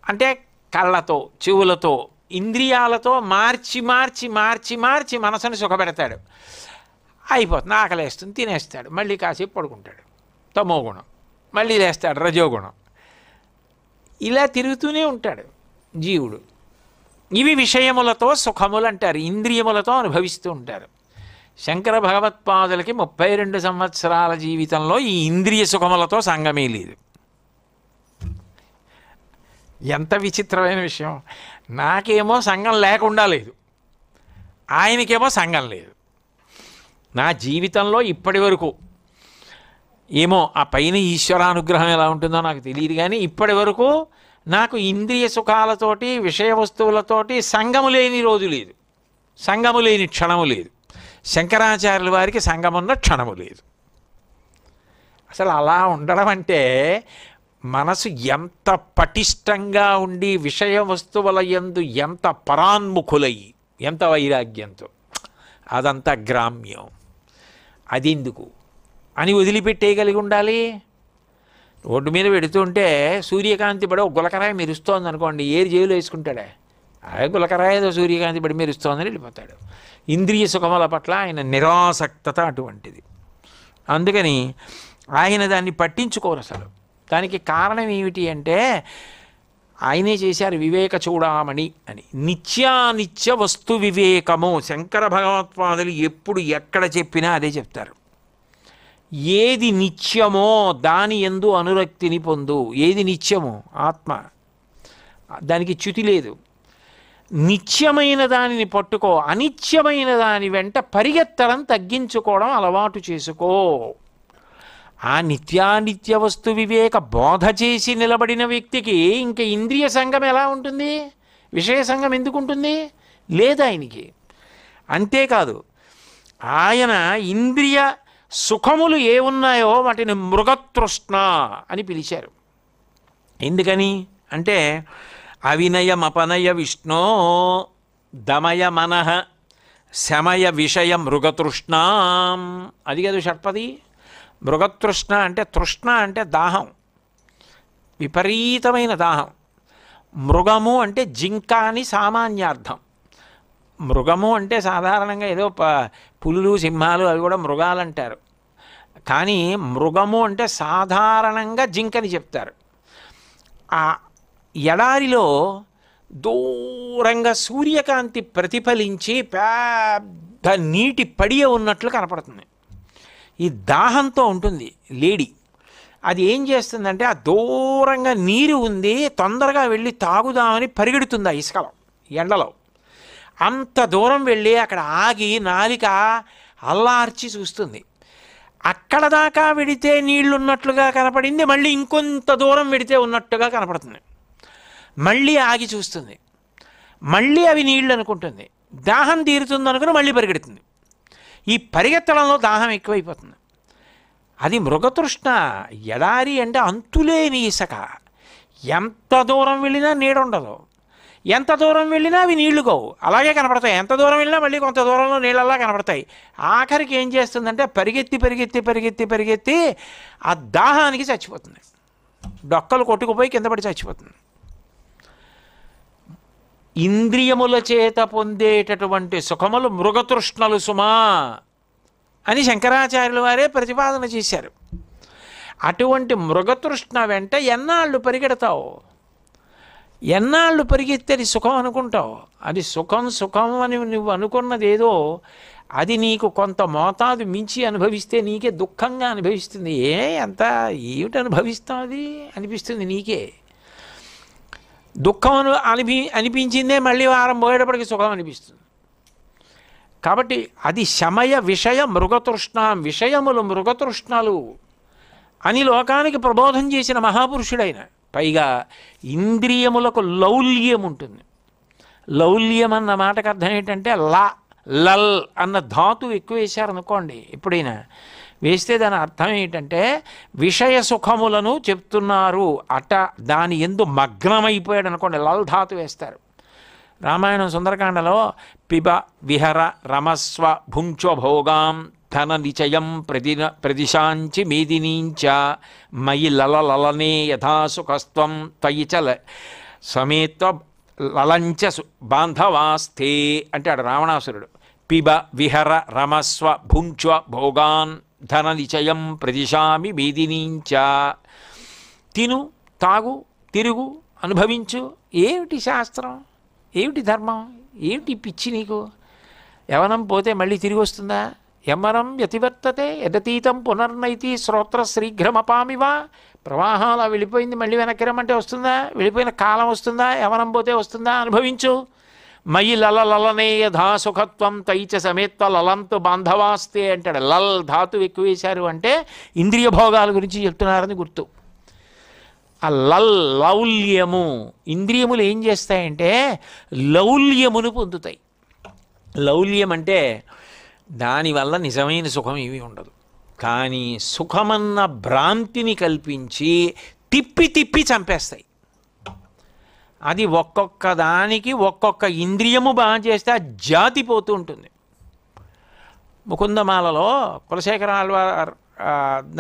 అంటే కళ్ళతో, చెవులతో, ఇంద్రియాలతో మార్చి మార్చి మార్చి మార్చి మనసుని సుఖపెడతాడు. అయిపోతుంది, ఆకలేస్తుంది, తినేస్తాడు, మళ్ళీ కాసేపు పడుకుంటాడు, తమో గుణం. మళ్ళీ లేస్తాడు, రజోగుణం. ఇలా తిరుగుతూనే ఉంటాడు జీవుడు. ఇవి విషయములతో సుఖములు అంటారు, ఇంద్రియములతో అనుభవిస్తూ ఉంటారు. శంకర భగవత్పాదులకి 32 సంవత్సరాల జీవితంలో ఈ ఇంద్రియ సుఖములతో సంగమే లేదు. ఎంత విచిత్రమైన విషయం. నాకేమో సంఘం లేకుండా లేదు, ఆయనకేమో సంఘం లేదు. నా జీవితంలో ఇప్పటి వరకు ఏమో ఆ పైన ఈశ్వరానుగ్రహం ఎలా ఉంటుందో నాకు తెలియదు, కానీ ఇప్పటి వరకు నాకు ఇంద్రియ సుఖాలతోటి విషయ వస్తువులతోటి సంగము లేని రోజు లేదు, సంగము లేని క్షణము లేదు. శంకరాచార్యుల వారికి సంగమున్న క్షణము లేదు. అసలు అలా ఉండడం అంటే మనసు ఎంత పటిష్టంగా ఉండి విషయ వస్తువుల యందు ఎంత పరాన్ముఖులయ్యి ఎంత వైరాగ్యంతో, అదంతా గ్రామ్యం. అదెందుకు అని వదిలిపెట్టేయగలిగి ఉండాలి. రోడ్డు మీద పెడుతుంటే సూర్యకాంతి పడి ఒక గులకరాయి మెరుస్తోంది అనుకోండి, ఏరు జేబులో వేసుకుంటాడే, అదే గులకరాయి ఏదో సూర్యకాంతి పడి మెరుస్తోందని వెళ్ళిపోతాడు. ఇంద్రియ సుఖముల పట్ల ఆయన నిరాసక్తత అటువంటిది. అందుకని ఆయన దాన్ని పట్టించుకోరు అసలు. దానికి కారణం ఏమిటి అంటే ఆయనే చేశారు వివేక చూడామణి అని. నిత్యానిత్య వస్తు వివేకము. శంకర భగవత్పాదులు ఎప్పుడు ఎక్కడ చెప్పినా అదే చెప్తారు. ఏది నిత్యమో దాని యందు అనురక్తిని పొందు. ఏది నిత్యమో ఆత్మ, దానికి చ్యుతి లేదు. నిత్యమైన దానిని పట్టుకో, అనిత్యమైన దాని వెంట పరిగెత్తడం తగ్గించుకోవడం అలవాటు చేసుకో. ఆ నిత్యానిత్య వస్తు వివేక బోధ చేసి నిలబడిన వ్యక్తికి ఇంక ఇంద్రియ సంఘం ఎలా ఉంటుంది, విషయ సంఘం ఎందుకు ఉంటుంది? లేదు ఆయనకి. అంతేకాదు ఆయన ఇంద్రియ సుఖములు ఏ ఉన్నాయో వాటిని మృగతృష్ణ అని పిలిచారు. ఎందుకని అంటే అవినయమపనయ విష్ణో దమయ మనః శమయ విషయ మృగతృష్ణాం. అది కదా షట్పది. మృగతృష్ణ అంటే తృష్ణ అంటే దాహం, విపరీతమైన దాహం. మృగము అంటే జింక అని సామాన్యార్థం. మృగము అంటే సాధారణంగా ఏదో పులులు సింహాలు అవి కూడా మృగాలు అంటారు, కానీ మృగము అంటే సాధారణంగా జింకని చెప్తారు. ఆ ఎడారిలో దూరంగా సూర్యకాంతి ప్రతిఫలించి పెద్ద నీటి పడియ ఉన్నట్లు కనపడుతుంది. ఈ దాహంతో ఉంటుంది లేడి. అది ఏం చేస్తుందంటే ఆ దూరంగా నీరు ఉంది, తొందరగా వెళ్ళి తాగుదామని పరిగెడుతుంది ఆ ఇసుకలో, ఎండలో. అంత దూరం వెళ్ళి అక్కడ ఆగి నాలిక అల్లార్చి చూస్తుంది. అక్కడ దాకా వెడితే నీళ్లు ఉన్నట్లుగా కనపడింది, మళ్ళీ ఇంకొంత దూరం వెడితే ఉన్నట్టుగా కనపడుతుంది. మళ్ళీ ఆగి చూస్తుంది, మళ్ళీ అవి నీళ్ళు అనుకుంటుంది. దాహం తీరుతుంది అనుకుని మళ్ళీ పరిగెడుతుంది. ఈ పరిగెత్తడంలో దాహం ఎక్కువైపోతుంది. అది మృగతృష్ణ. ఎడారి అంటే అంతులేని ఇసుక. ఎంత దూరం వెళ్ళినా నీడ ఉండదు, ఎంత దూరం వెళ్ళినా అవి నీళ్లు కావు, అలాగే కనపడతాయి. ఎంత దూరం వెళ్ళినా మళ్ళీ కొంత దూరంలో నీళ్ళలా కనపడతాయి. ఆఖరికి ఏం చేస్తుందంటే పరిగెత్తి పరిగెత్తి పరిగెత్తి పరిగెత్తి ఆ దాహానికి చచ్చిపోతుంది. డొక్కలు కొట్టుకుపోయి కింద పడి చచ్చిపోతుంది. ఇంద్రియముల చేత పొందేటటువంటి సుఖములు మృగతృష్ణలు సుమా అని శంకరాచార్యుల వారే ప్రతిపాదన చేశారు. అటువంటి మృగతృష్ణ వెంట ఎన్నాళ్ళు పరిగెడతావు, ఎన్నాళ్ళు పరిగెత్తి అది సుఖం అనుకుంటావు. అది సుఖం సుఖం అని నువ్వు అనుకున్నది ఏదో అది నీకు కొంత మోతాదు మించి అనుభవిస్తే నీకే దుఃఖంగా అనిపిస్తుంది. ఎంత ఏమిటి అనుభవిస్తావు అది అనిపిస్తుంది నీకే. దుఃఖం అనిపించిందే మళ్ళీ వారం పోయేటప్పటికి సుఖం అనిపిస్తుంది. కాబట్టి అది శమయ విషయ మృగతృష్ణ. విషయములు మృగతృష్ణలు అని లోకానికి ప్రబోధం చేసిన మహాపురుషుడైన పైగా ఇంద్రియములకు లౌల్యం ఉంటుంది. లౌల్యం అన్న మాటకు అర్థం ఏంటంటే లల్ అన్న ధాతు ఎక్కువ వేశారనుకోండి, ఎప్పుడైనా వేస్తే దాని అర్థం ఏంటంటే విషయ సుఖములను చెప్తున్నారు అట, దాని ఎందు మగ్నమైపోయాడు అనుకోండి, లల్ ధాతు వేస్తారు. రామాయణం సుందరకాండలో పిబ విహర రమస్వ భుంక్ష్వ భోగాం ధన నిచయం ప్రదిశాంచి మేదినీంచ మయి లలనే యథాసుఖస్త్వం త్వయి చ సమేత్వ లలంచ బాంధవాస్తే అంటాడు రావణాసురుడు. పిబ విహర రమస్వ భుంక్ష్వ భోగాన్ ధన నిచయం ప్రదిశామి మేదినీంచ. తిను, తాగు, తిరుగు, అనుభవించు. ఏమిటి శాస్త్రం, ఏమిటి ధర్మం, ఏమిటి పిచ్చి నీకు? యవనం పోతే మళ్ళీ తిరిగి వస్తుందా? యమనం యతివర్తతే యదతీతం పునర్నైతి శ్రోత్ర శీఘ్రమపామివా. ప్రవాహంలా వెళ్ళిపోయింది, మళ్ళీ వెనక్కి రమ్మంటే వస్తుందా? వెళ్ళిపోయిన కాలం వస్తుందా? యవనం పోతే వస్తుందా? అనుభవించు. మయి లలనే యథా సుఖత్వం తైచ సమేత్వ లలంతు బాంధవాస్తే అంటాడు. లల్ ధాతు ఎక్కువ వేశారు అంటే ఇంద్రియ భోగాల గురించి చెప్తున్నారని గుర్తు. ఆ లౌల్యము, ఇంద్రియములు ఏం చేస్తాయంటే లౌల్యమును పొందుతాయి. లౌల్యం అంటే దానివల్ల నిజమైన సుఖం ఏమీ ఉండదు, కానీ సుఖమన్న భ్రాంతిని కల్పించి తిప్పి తిప్పి చంపేస్తాయి. అది ఒక్కొక్క దానికి ఒక్కొక్క ఇంద్రియము బాగా చేస్తే ఆ జాతి పోతూ ఉంటుంది. ముకుందమాలలో కులశేఖర ఆళ్వార్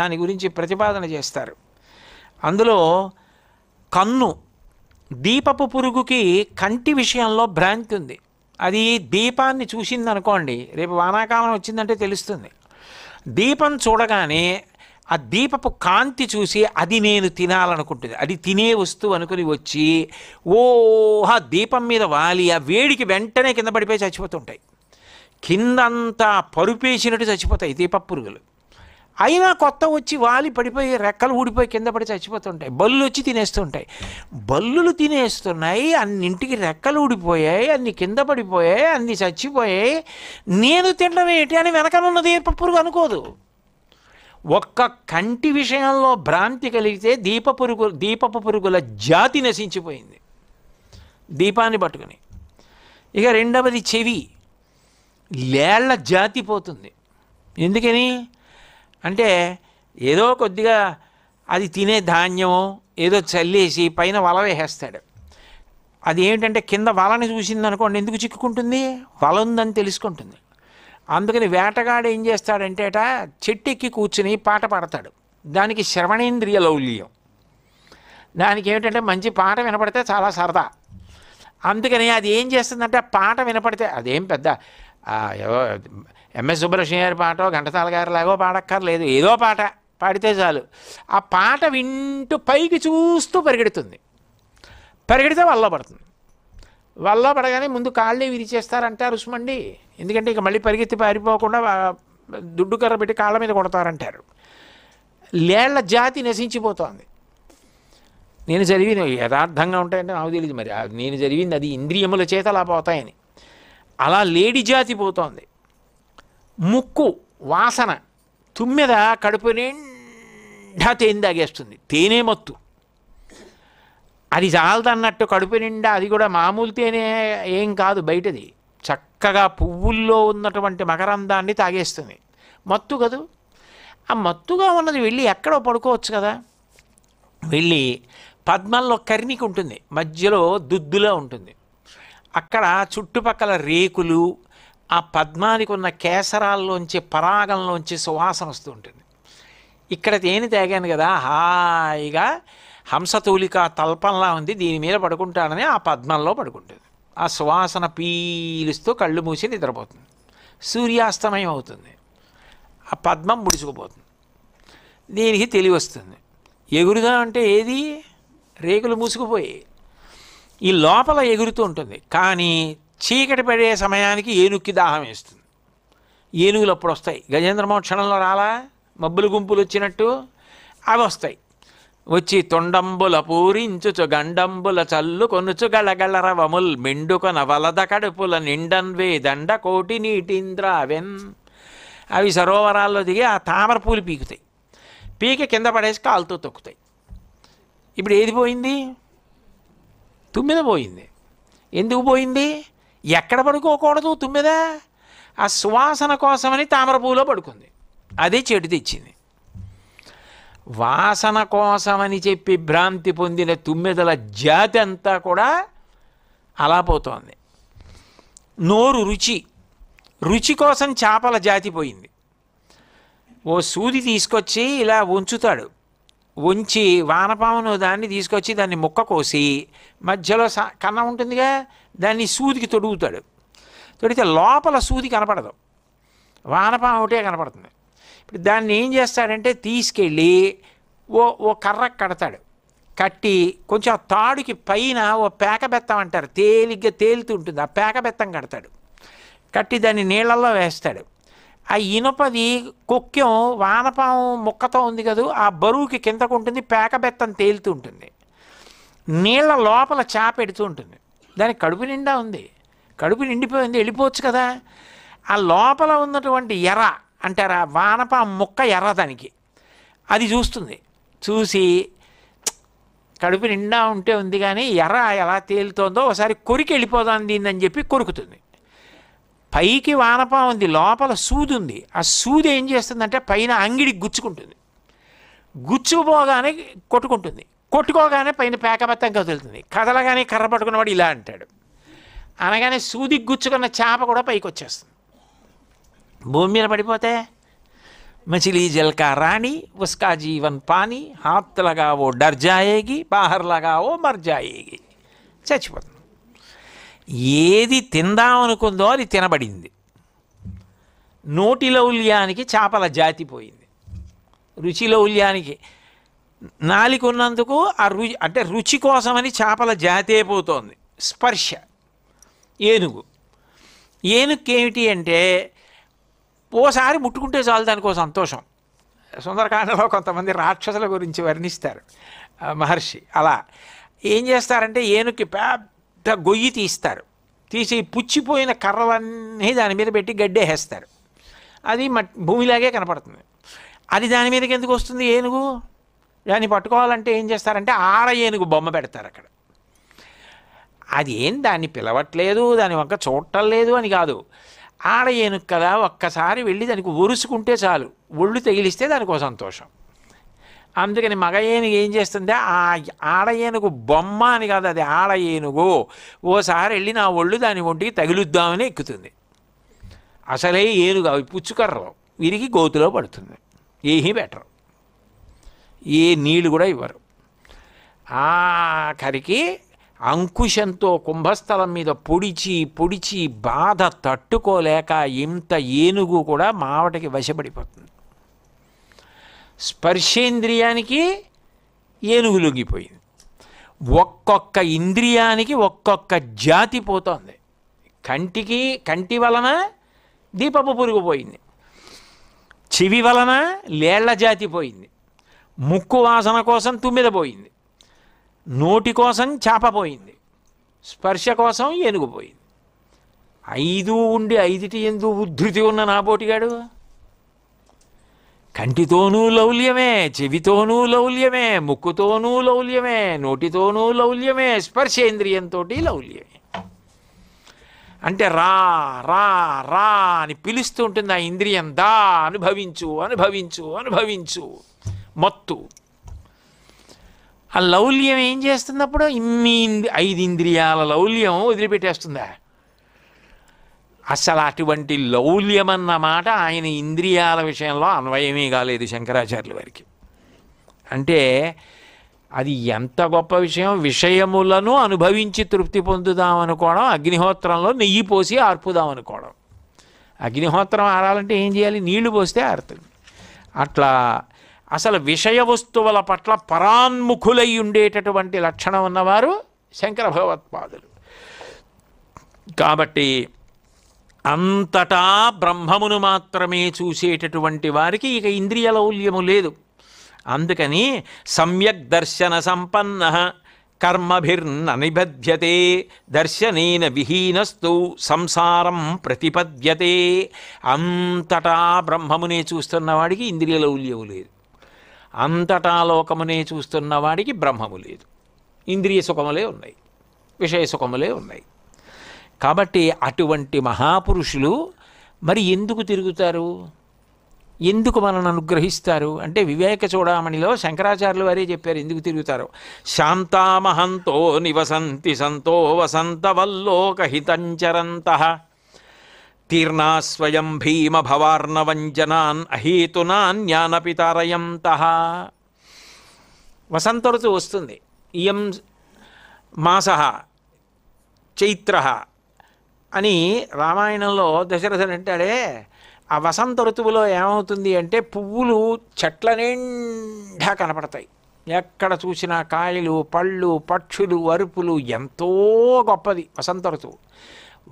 దాని గురించి ప్రతిపాదన చేస్తారు. అందులో కన్ను, దీపపు పురుగుకి కంటి విషయంలో భ్రాంతి ఉంది. అది దీపాన్ని చూసిందనుకోండి, రేపు వానాకాలం వచ్చిందంటే తెలుస్తుంది. దీపం చూడగానే ఆ దీపపు కాంతి చూసి అది నేను తినాలనుకుంటుంది, అది తినే వస్తువు అనుకుని వచ్చి ఓహా దీపం మీద వాలి ఆ వేడికి వెంటనే కింద పడిపోయి చచ్చిపోతుంటాయి. కిందంతా పరుపేసినట్టు చచ్చిపోతాయి దీపపు పురుగులు. అయినా కొత్త వచ్చి వాలి పడిపోయి రెక్కలు ఊడిపోయి కింద పడి చచ్చిపోతుంటాయి. బల్లులు వచ్చి తినేస్తుంటాయి. బల్లులు తినేస్తున్నాయి, అన్నింటికి రెక్కలు ఊడిపోయాయి, అన్ని కింద పడిపోయాయి, అన్ని చచ్చిపోయాయి, నేను తినడం ఏంటి అని వెనకనున్న దీపపురుగు అనుకోదు. ఒక్క కంటి విషయంలో భ్రాంతి కలిగితే దీపపు పురుగుల జాతి నశించిపోయింది దీపాన్ని పట్టుకుని. ఇక రెండవది చెవి, లేళ్ల జాతి పోతుంది. ఎందుకని అంటే ఏదో కొద్దిగా అది తినే ధాన్యమో ఏదో చల్లేసి పైన వల వేసేస్తాడు. అది ఏమిటంటే కింద వలని చూసిందనుకోండి, ఎందుకు చిక్కుకుంటుంది? వల ఉందని తెలుసుకుంటుంది. అందుకని వేటగాడు ఏం చేస్తాడంటే చెట్టు ఎక్కి కూర్చుని పాట పాడతాడు. దానికి శ్రవణేంద్రియ లౌల్యం. దానికి ఏమిటంటే మంచి పాట వినపడితే చాలా సరదా. అందుకని అది ఏం చేస్తుందంటే పాట వినపడితే అదేం పెద్ద ఎంఎస్ సుబ్బలక్ష్మి గారి పాటో ఘంటసాల గారి లాగో పాడక్కర్లేదు, ఏదో పాట పాడితే చాలు. ఆ పాట వింటూ పైకి చూస్తూ పరిగెడుతుంది. పరిగెడితే వల్ల పడుతుంది. వల్ల పడగానే ముందు కాళ్ళే విరిచేస్తారంటారు రుసుమండి. ఎందుకంటే ఇక మళ్ళీ పరిగెత్తి పారిపోకుండా దుడ్డు కర్ర పెట్టి కాళ్ళ మీద కొడతారంటారు. లేళ్ల జాతి నశించిపోతోంది. నేను చదివిన యథార్థంగా ఉంటాయంటే నాకు తెలియదు, మరి నేను చదివింది అది ఇంద్రియముల చేత అలా పోతాయని. అలా లేడి జాతి పోతోంది. ముక్కు వాసన, తుమ్మెద కడుపు నిండా తేనె తాగేస్తుంది, తేనె మత్తు. అది చాలదన్నట్టు కడుపు నిండా, అది కూడా మామూలు తేనె ఏం కాదు, బయటది చక్కగా పువ్వుల్లో ఉన్నటువంటి మకరందాన్ని తాగేస్తుంది. మత్తు కదూ. ఆ మత్తుగా ఉన్నది వెళ్ళి ఎక్కడో పడుకోవచ్చు కదా. వెళ్ళి పద్మంలో కర్ణిక ఉంటుంది, మధ్యలో దుద్దులో ఉంటుంది. అక్కడ చుట్టుపక్కల రేకులు, ఆ పద్మానికి ఉన్న కేసరాల్లోంచి పరాగంలోంచి సువాసన వస్తూ ఉంటుంది. ఇక్కడ తేనె తాగాను కదా, హాయిగా హంసతూలిక తల్పంలా ఉంది, దీని మీద పడుకుంటానని ఆ పద్మంలో పడుకుంటుంది. ఆ సువాసన పీలుస్తూ కళ్ళు మూసి నిద్రపోతుంది. సూర్యాస్తమయం అవుతుంది, ఆ పద్మం ముడుచుకుపోతుంది. దీనికి తెలివి వస్తుంది. ఎగురుదా అంటే ఏది, రేకులు మూసుకుపోయి ఈ లోపల ఎగురుతూ ఉంటుంది. కానీ చీకటి పడే సమయానికి ఏనుక్కి దాహం వేస్తుంది. ఏనుగులు అప్పుడు వస్తాయి. గజేంద్ర మోక్షణంలో రాలా మబ్బులు గుంపులు వచ్చినట్టు అవి వస్తాయి. వచ్చి తొండంబుల పూరించుచు గండంబుల చల్లు కొనుచు గళగళరవముల్ మెండుకొన వలద కడుపుల నిండన్వే దండ కోటి నీటింద్రావెన్. అవి సరోవరాల్లో దిగి ఆ తామర పూలు పీకుతాయి. పీకి కింద పడేసి కాలుతో తొక్కుతాయి. ఇప్పుడు ఏది పోయింది? తుమ్మెద పోయింది. ఎందుకు పోయింది? ఎక్కడ పడుకోకూడదు తుమ్మెద? ఆ సువాసన కోసమని తామర పువ్వులో పడుకుంది. అదే చెడు తెచ్చింది. వాసన కోసమని చెప్పి భ్రాంతి పొందిన తుమ్మెదల జాతి అంతా కూడా అలా పోతోంది. నోరు రుచి, రుచి కోసం చేపల జాతి పోయింది. ఓ సూది తీసుకొచ్చి ఇలా ఉంచుతాడు, ఉంచి వానపామును దాన్ని తీసుకొచ్చి దాన్ని ముక్క కోసి మధ్యలో కన్నం ఉంటుందిగా, దాన్ని సూదికి తొడుగుతాడు. తొడిగితే లోపల సూది కనపడదు, వానపాము ఒకటే కనపడుతుంది. ఇప్పుడు దాన్ని ఏం చేస్తాడంటే తీసుకెళ్ళి ఓ కర్ర కడతాడు. కట్టి కొంచెం ఆ తాడుకి పైన ఓ పేకబెత్తం అంటారు, తేలిగ్గా తేలుతూ ఉంటుంది, ఆ పేకబెత్తం కడతాడు. కట్టి దాన్ని నీళ్ళల్లో వేస్తాడు. ఆ ఇనుపది కొక్కెం వానపాము ముక్కతో ఉంది కదా, ఆ బరువుకి కిందకు ఉంటుంది, పేకబెత్తం తేలుతూ ఉంటుంది. నీళ్ళ లోపల చేప పెడుతూ ఉంటుంది. దానికి కడుపు నిండా ఉంది, కడుపు నిండిపోయింది, వెళ్ళిపోవచ్చు కదా. ఆ లోపల ఉన్నటువంటి ఎర్ర అంటారా, వానపాము ముక్క ఎర్ర, దానికి అది చూస్తుంది. చూసి కడుపు నిండా ఉంటే ఉంది కానీ ఎర్ర ఎలా తేలుతోందో ఒకసారి కొరికి వెళ్ళిపోదాం దీన్ని చెప్పి కొరుకుతుంది. పైకి వానపాము ఉంది, లోపల సూది ఉంది. ఆ సూది ఏం చేస్తుందంటే పైన అంగిడికి గుచ్చుకుంటుంది. గుచ్చుకుపోగానే కొట్టుకుంటుంది, కొట్టుకోగానే పైన పేకబెత్తం కదులుతుంది. కదలగానే కర్ర పట్టుకున్నవాడు ఇలా అంటాడు. అనగానే సూదికి గుచ్చుకున్న చేప కూడా పైకి వచ్చేస్తుంది. భూమి మీద పడిపోతే मछली जल का रानी उसका जीवन पानी हाथ लगा वो डर जाएगी बाहर लगा वो मर जाएगी. చచ్చిపోతుంది. ఏది తిందామనుకుందో అది తినబడింది. నోటి లౌల్యానికి చేపల జాతి పోయింది. రుచి లౌల్యానికి నాలిక ఉన్నందుకు ఆ రుచి అంటే రుచి కోసమని చేపల జాతే పోతోంది. స్పర్శ ఏనుగు, ఏనుగుకేమిటి అంటే ఓసారి ముట్టుకుంటే చాలు దానికో సంతోషం. సుందరకాండలో కొంతమంది రాక్షసుల గురించి వర్ణిస్తారు మహర్షి. అలా ఏం చేస్తారంటే ఏనుగుకి పెద్ద గొయ్యి తీస్తారు, తీసి పుచ్చిపోయిన కర్రలన్నీ దాని మీద పెట్టి గడ్డేసేస్తారు. అది భూమిలాగే కనపడుతుంది. అది దాని మీదకి ఎందుకు వస్తుంది ఏనుగు? దాన్ని పట్టుకోవాలంటే ఏం చేస్తారంటే ఆడ ఏనుగు బొమ్మ పెడతారు అక్కడ. అది ఏం దాన్ని పిలవట్లేదు, దాని వంక చూడటం లేదు అని కాదు, ఆడ ఏనుగు కదా, ఒక్కసారి వెళ్ళి దానికి ఒరుసుకుంటే చాలు, ఒళ్ళు తగిలిస్తే దానికి ఒక సంతోషం. అందుకని మగ ఏనుగు ఏం చేస్తుంటే ఆ ఆడ ఏనుగు బొమ్మ అని కాదు, అది ఆడ ఏనుగు, ఓసారి వెళ్ళి నా ఒళ్ళు దాని ఒంటికి తగిలిద్దామని ఎక్కుతుంది. అసలే ఏనుగు అవి పుచ్చుకర్రలు విరిగి గోతులో పడుతుంది. ఏమీ బెటరు, ఏ నీళ్ళు కూడా ఇవ్వరు. ఆఖరికి అంకుశంతో కుంభస్థలం మీద పొడిచి పొడిచి బాధ తట్టుకోలేక ఇంత ఏనుగు కూడా మావటికి వశపడిపోతుంది. స్పర్శేంద్రియానికి ఏనుగు లొంగిపోయింది. ఒక్కొక్క ఇంద్రియానికి ఒక్కొక్క జాతి పోతోంది. కంటికి కంటి వలన దీపపు పురుగు పోయింది, చెవి వలన లేళ్ల జాతి పోయింది, ముక్కు వాసన కోసం తుమ్మెద పోయింది, నోటి కోసం చేప పోయింది, స్పర్శ కోసం ఏనుగు పోయింది. 5 ఉండి 5టి ఎందు ఉద్ధృతి ఉన్న నాబోటిగాడు కంటితోనూ లౌల్యమే, చెవితోనూ లౌల్యమే, ముక్కుతోనూ లౌల్యమే, నోటితోనూ లౌల్యమే, స్పర్శేంద్రియంతో లౌల్యమే. అంటే రా రా రా అని పిలుస్తూ ఉంటుంది ఆ ఇంద్రియం. దా అనుభవించు అనుభవించు అనుభవించు మత్తు. ఆ లౌల్యం ఏం చేస్తుంది అప్పుడు? ఇన్ని 5 ఇంద్రియాల లౌల్యం వదిలిపెట్టేస్తుందా? అసలు అటువంటి లౌల్యమన్న మాట ఆయన ఇంద్రియాల విషయంలో అన్వయమే కాలేదు శంకరాచార్యుల వారికి. అంటే అది ఎంత గొప్ప విషయం! విషయములను అనుభవించి తృప్తి పొందుదామనుకోవడం, అగ్నిహోత్రంలో నెయ్యి పోసి ఆర్పుదామనుకోవడం. అగ్నిహోత్రం ఆరాలంటే ఏం చేయాలి? నీళ్లు పోస్తే ఆరుతుంది. అట్లా అసలు విషయ వస్తువుల పట్ల పరాన్ముఖులై ఉండేటటువంటి లక్షణం ఉన్నవారు శంకర భగవత్పాదులు. కాబట్టి అంతటా బ్రహ్మమును మాత్రమే చూసేటటువంటి వారికి ఇక ఇంద్రియ లౌల్యము లేదు. అందుకని సమ్యక్ దర్శన సంపన్న కర్మభిర్న నిబధ్యతే దర్శనేన విహీనస్తు సంసారం ప్రతిపద్యతే. అంతటా బ్రహ్మమునే చూస్తున్నవాడికి ఇంద్రియ లౌల్యము లేదు. అంతటా లోకమునే చూస్తున్న వాడికి బ్రహ్మము లేదు, ఇంద్రియ సుఖములే ఉన్నాయి, విషయ సుఖములే ఉన్నాయి. కాబట్టి అటువంటి మహాపురుషులు మరి ఎందుకు తిరుగుతారు, ఎందుకు మనల్ని అనుగ్రహిస్తారు అంటే వివేక చూడామణిలో శంకరాచార్యులు వారే చెప్పారు ఎందుకు తిరుగుతారు. శాంతామహంతో నివసంతి సంతో వసంతవల్లోకహితంచరంతః తీర్ణా స్వయం భీమ భవార్ణవంజనాన్ అహేతునాన్యానపి తారయంతః. వసంత ఋతువు వస్తుంది, ఇయం మాసః చైత్రః అని రామాయణంలో దశరథుడు అంటాడే. ఆ వసంత ఋతువులో ఏమవుతుంది అంటే పువ్వులు చెట్ల నిండా కనపడతాయి, ఎక్కడ చూసినా కాయలు పళ్ళు పక్షులు అరుపులు, ఎంతో గొప్పది వసంత ఋతువు.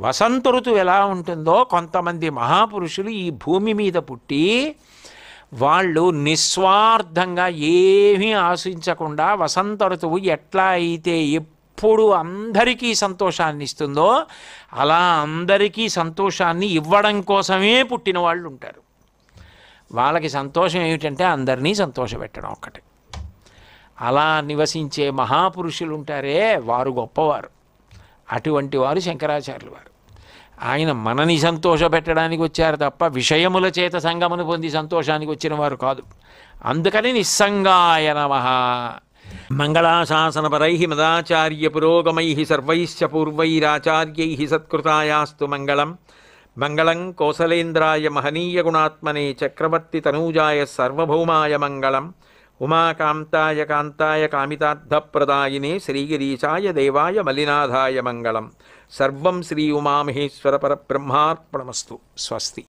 వసంత ఋతువు ఎలా ఉంటుందో కొంతమంది మహాపురుషులు ఈ భూమి మీద పుట్టి వాళ్ళు నిస్వార్థంగా ఏమీ ఆశించకుండా వసంత ఋతువు ఎట్లా అయితే ఎప్పుడు అందరికీ సంతోషాన్ని ఇస్తుందో అలా అందరికీ సంతోషాన్ని ఇవ్వడం కోసమే పుట్టిన వాళ్ళు ఉంటారు. వాళ్ళకి సంతోషం ఏమిటంటే అందరినీ సంతోషపెట్టడం ఒక్కటే. అలా నివసించే మహాపురుషులు ఉంటారే వారు గొప్పవారు. అటువంటి వారు శంకరాచార్యులు వారు. ఆయన మనని సంతోషపెట్టడానికి వచ్చారు తప్ప విషయముల చేత సంగమును పొంది సంతోషానికి వచ్చిన వారు కాదు. అందుకని నిస్సంగాయ నమః. మంగళాశాసనపరై మదాచార్య పురోగమై సర్వైశ్చ పూర్వైరాచార్యై సత్కృతాయాస్తు మంగళం. మంగళం కోసలేంద్రాయ మహనీయ గుణాత్మనే చక్రవర్తి తనూజాయ సార్వభౌమాయ మంగళం. ఉమాకాంతాయ కాంతాయ కామితార్థప్రదాయినే శ్రీగిరీశాయ దేవాయ మలినాథాయ మంగళం. సర్వం శ్రీ ఉమామహేశ్వర పరబ్రహ్మార్పణమస్తు. స్వస్తి.